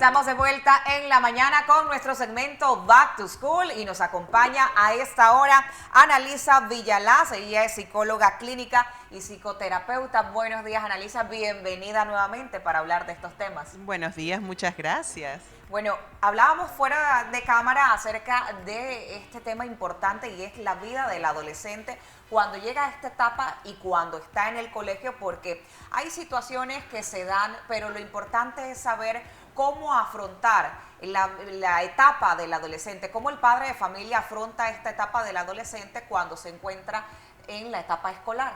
Estamos de vuelta en la mañana con nuestro segmento Back to School y nos acompaña a esta hora Analisa Villalaz. Ella es psicóloga clínica y psicoterapeuta. Buenos días, Analisa. Bienvenida nuevamente para hablar de estos temas. Buenos días, muchas gracias. Bueno, hablábamos fuera de cámara acerca de este tema importante y es la vida del adolescente cuando llega a esta etapa y cuando está en el colegio, porque hay situaciones que se dan, pero lo importante es saber cómo afrontar la etapa del adolescente, cómo el padre de familia afronta esta etapa del adolescente cuando se encuentra en la etapa escolar.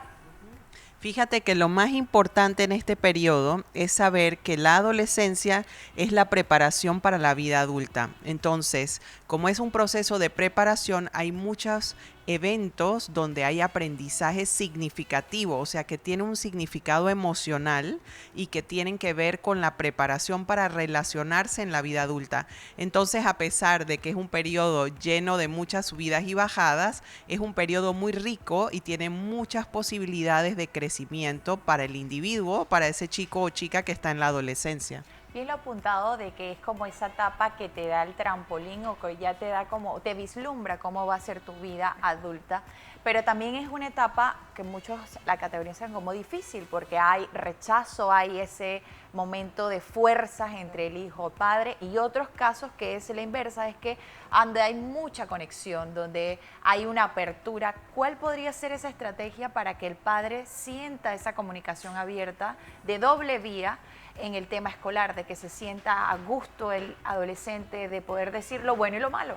Fíjate que lo más importante en este periodo es saber que la adolescencia es la preparación para la vida adulta. Entonces, como es un proceso de preparación, hay muchos eventos donde hay aprendizaje significativo, o sea, que tiene un significado emocional y que tienen que ver con la preparación para relacionarse en la vida adulta. Entonces, a pesar de que es un periodo lleno de muchas subidas y bajadas, es un periodo muy rico y tiene muchas posibilidades de crecimiento para el individuo, para ese chico o chica que está en la adolescencia. Bien lo apuntado de que es como esa etapa que te da el trampolín o que ya te da como, te vislumbra cómo va a ser tu vida adulta, pero también es una etapa que muchos la categorizan como difícil porque hay rechazo, hay ese momento de fuerzas entre el hijo y padre, y otros casos que es la inversa, es que donde hay mucha conexión, donde hay una apertura. ¿Cuál podría ser esa estrategia para que el padre sienta esa comunicación abierta de doble vía en el tema escolar, de que se sienta a gusto el adolescente de poder decir lo bueno y lo malo?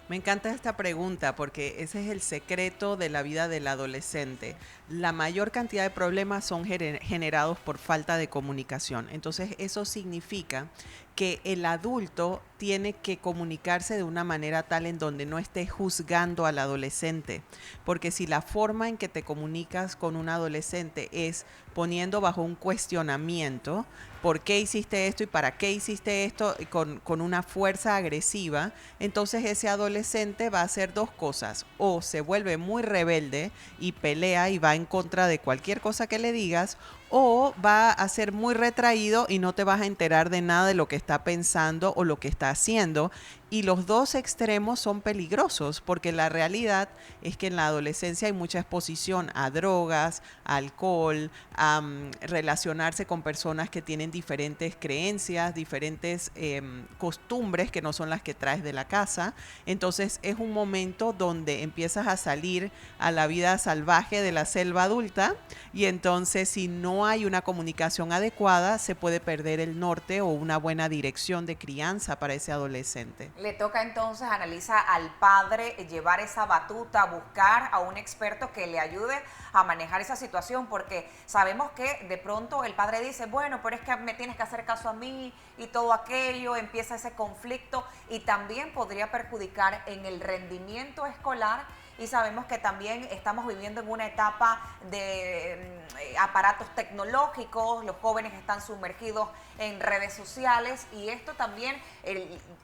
Me encanta esta pregunta porque ese es el secreto de la vida del adolescente. La mayor cantidad de problemas son generados por falta de comunicación. Entonces eso significa que el adulto tiene que comunicarse de una manera tal en donde no esté juzgando al adolescente. Porque si la forma en que te comunicas con un adolescente es poniendo bajo un cuestionamiento, ¿por qué hiciste esto y para qué hiciste esto? Con una fuerza agresiva, entonces ese adolescente va a hacer dos cosas: o se vuelve muy rebelde y pelea y va en contra de cualquier cosa que le digas, o va a ser muy retraído y no te vas a enterar de nada de lo que está pensando o lo que está haciendo. Y los dos extremos son peligrosos porque la realidad es que en la adolescencia hay mucha exposición a drogas, a alcohol, a relacionarse con personas que tienen diferentes creencias, diferentes costumbres que no son las que traes de la casa. Entonces es un momento donde empiezas a salir a la vida salvaje de la selva adulta, y entonces si no hay una comunicación adecuada se puede perder el norte o una buena dirección de crianza para ese adolescente. Le toca entonces, Analisa, al padre llevar esa batuta, buscar a un experto que le ayude a manejar esa situación, porque sabemos que de pronto el padre dice, bueno, pero es que me tienes que hacer caso a mí y todo aquello, empieza ese conflicto y también podría perjudicar en el rendimiento escolar. Y sabemos que también estamos viviendo en una etapa de aparatos tecnológicos, los jóvenes están sumergidos en redes sociales y esto también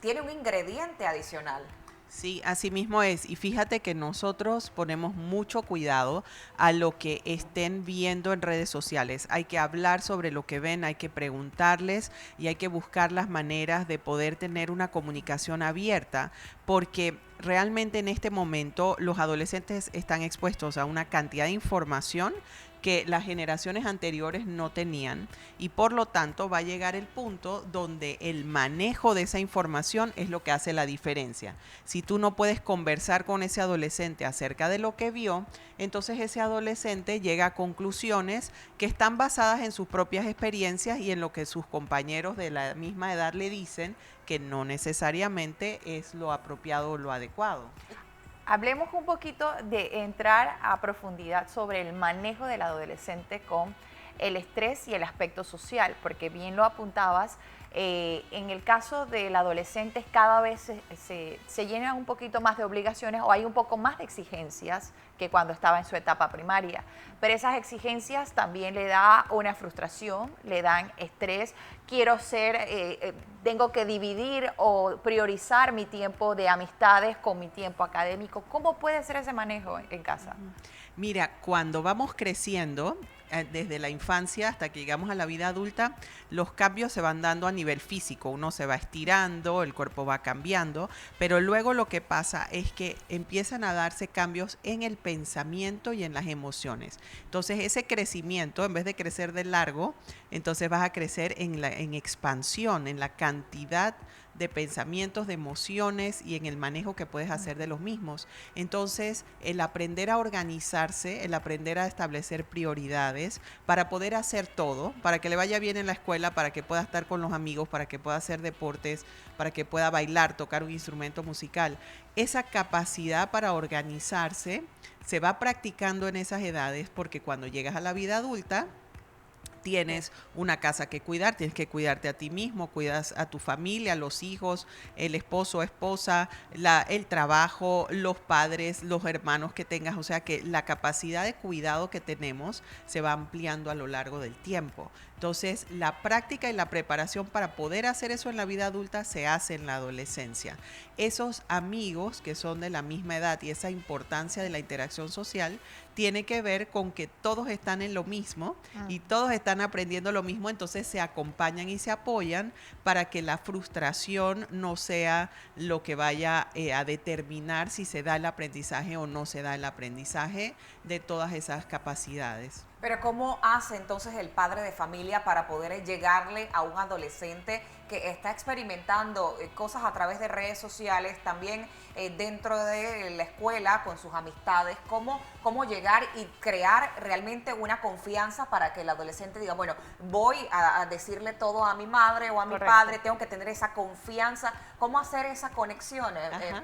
tiene un ingrediente adicional. Sí, así mismo es. Y fíjate que nosotros ponemos mucho cuidado a lo que estén viendo en redes sociales. Hay que hablar sobre lo que ven, hay que preguntarles y hay que buscar las maneras de poder tener una comunicación abierta, porque realmente en este momento los adolescentes están expuestos a una cantidad de información que las generaciones anteriores no tenían, y por lo tanto va a llegar el punto donde el manejo de esa información es lo que hace la diferencia. Si tú no puedes conversar con ese adolescente acerca de lo que vio, entonces ese adolescente llega a conclusiones que están basadas en sus propias experiencias y en lo que sus compañeros de la misma edad le dicen, que no necesariamente es lo apropiado o lo adecuado. Hablemos un poquito de entrar a profundidad sobre el manejo del adolescente con el estrés y el aspecto social, porque bien lo apuntabas, en el caso del adolescente cada vez se llena un poquito más de obligaciones o hay un poco más de exigencias que cuando estaba en su etapa primaria, pero esas exigencias también le da una frustración, le dan estrés. Quiero ser, tengo que dividir o priorizar mi tiempo de amistades con mi tiempo académico. ¿Cómo puede ser ese manejo en casa? Mira, cuando vamos creciendo, desde la infancia hasta que llegamos a la vida adulta, los cambios se van dando a nivel físico. Uno se va estirando, el cuerpo va cambiando, pero luego lo que pasa es que empiezan a darse cambios en el pensamiento y en las emociones. Entonces ese crecimiento, en vez de crecer de largo, entonces vas a crecer en expansión, en la cantidad de pensamientos, de emociones y en el manejo que puedes hacer de los mismos. Entonces, el aprender a organizarse, el aprender a establecer prioridades para poder hacer todo, para que le vaya bien en la escuela, para que pueda estar con los amigos, para que pueda hacer deportes, para que pueda bailar, tocar un instrumento musical. Esa capacidad para organizarse se va practicando en esas edades porque cuando llegas a la vida adulta, tienes una casa que cuidar, tienes que cuidarte a ti mismo, cuidas a tu familia, los hijos, el esposo, esposa, el trabajo, los padres, los hermanos que tengas. O sea que la capacidad de cuidado que tenemos se va ampliando a lo largo del tiempo. Entonces, la práctica y la preparación para poder hacer eso en la vida adulta se hace en la adolescencia. Esos amigos que son de la misma edad y esa importancia de la interacción social tiene que ver con que todos están en lo mismo y todos están aprendiendo lo mismo, entonces se acompañan y se apoyan para que la frustración no sea lo que vaya a determinar si se da el aprendizaje o no se da el aprendizaje de todas esas capacidades. Pero ¿cómo hace entonces el padre de familia para poder llegarle a un adolescente que está experimentando cosas a través de redes sociales, también dentro de la escuela, con sus amistades? ¿Cómo llegar y crear realmente una confianza para que el adolescente diga, bueno, voy a decirle todo a mi madre o a mi padre, tengo que tener esa confianza? ¿Cómo hacer esa conexión,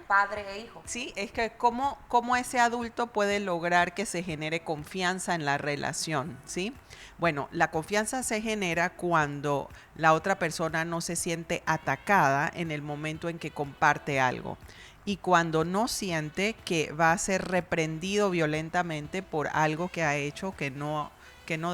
padre e hijo? Sí, es que cómo ese adulto puede lograr que se genere confianza en la relación, ¿sí? Bueno, la confianza se genera cuando la otra persona no se siente atacada en el momento en que comparte algo y cuando no siente que va a ser reprendido violentamente por algo que ha hecho que no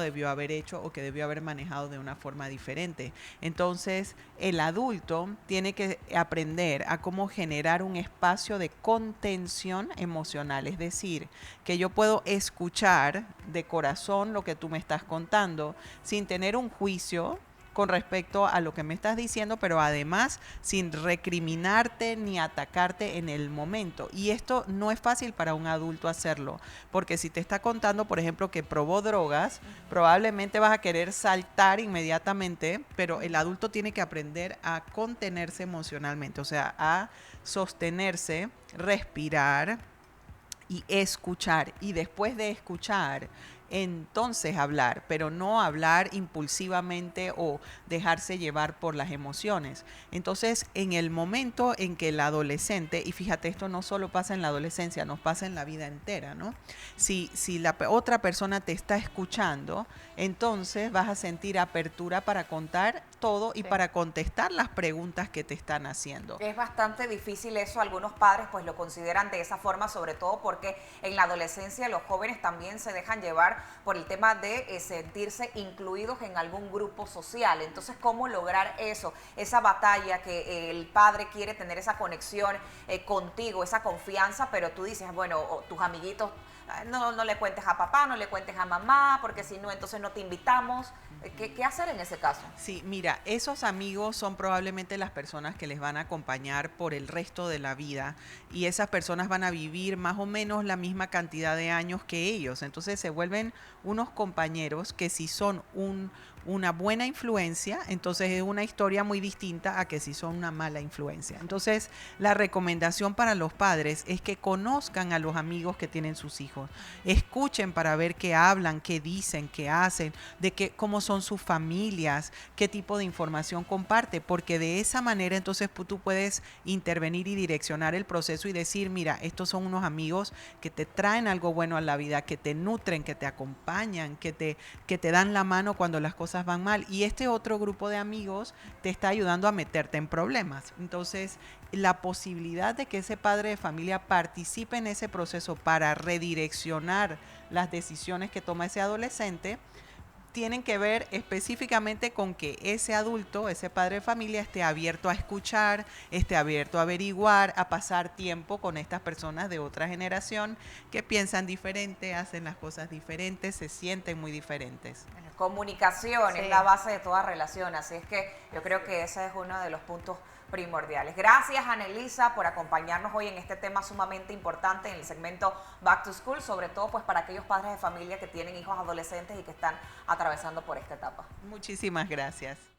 debió haber hecho o que debió haber manejado de una forma diferente. Entonces, el adulto tiene que aprender a cómo generar un espacio de contención emocional, es decir, que yo puedo escuchar de corazón lo que tú me estás contando sin tener un juicio con respecto a lo que me estás diciendo, pero además sin recriminarte ni atacarte en el momento. Y esto no es fácil para un adulto hacerlo, porque si te está contando, por ejemplo, que probó drogas, probablemente vas a querer saltar inmediatamente, pero el adulto tiene que aprender a contenerse emocionalmente, o sea, a sostenerse, respirar y escuchar. Y después de escuchar, entonces hablar, pero no hablar impulsivamente o dejarse llevar por las emociones. Entonces, en el momento en que el adolescente, y fíjate, esto no solo pasa en la adolescencia, nos pasa en la vida entera, ¿no? Si la otra persona te está escuchando, entonces vas a sentir apertura para contar todo y para contestar las preguntas que te están haciendo. Es bastante difícil eso, algunos padres pues lo consideran de esa forma, sobre todo porque en la adolescencia los jóvenes también se dejan llevar por el tema de sentirse incluidos en algún grupo social. Entonces, ¿cómo lograr eso? Esa batalla que el padre quiere tener esa conexión contigo, esa confianza, pero tú dices, bueno, tus amiguitos, no le cuentes a papá, no le cuentes a mamá, porque si no, entonces no te invitamos. ¿Qué hacer en ese caso? Sí, mira, esos amigos son probablemente las personas que les van a acompañar por el resto de la vida y esas personas van a vivir más o menos la misma cantidad de años que ellos. Entonces se vuelven unos compañeros que si son una buena influencia, entonces es una historia muy distinta a que si son una mala influencia. Entonces, la recomendación para los padres es que conozcan a los amigos que tienen sus hijos, escuchen para ver qué hablan, qué dicen, qué hacen, cómo son sus familias, qué tipo de información comparte, porque de esa manera entonces tú puedes intervenir y direccionar el proceso y decir, mira, estos son unos amigos que te traen algo bueno a la vida, que te nutren, que te acompañan, que te dan la mano cuando las cosas van mal, y este otro grupo de amigos te está ayudando a meterte en problemas. Entonces, la posibilidad de que ese padre de familia participe en ese proceso para redireccionar las decisiones que toma ese adolescente tienen que ver específicamente con que ese adulto, ese padre de familia, esté abierto a escuchar, esté abierto a averiguar, a pasar tiempo con estas personas de otra generación que piensan diferente, hacen las cosas diferentes, se sienten muy diferentes. Bueno, comunicación Sí. es la base de toda relación, así es que yo creo que ese es uno de los puntos primordiales. Gracias, Anelisa, por acompañarnos hoy en este tema sumamente importante en el segmento Back to School, sobre todo pues para aquellos padres de familia que tienen hijos adolescentes y que están atravesando por esta etapa. Muchísimas gracias.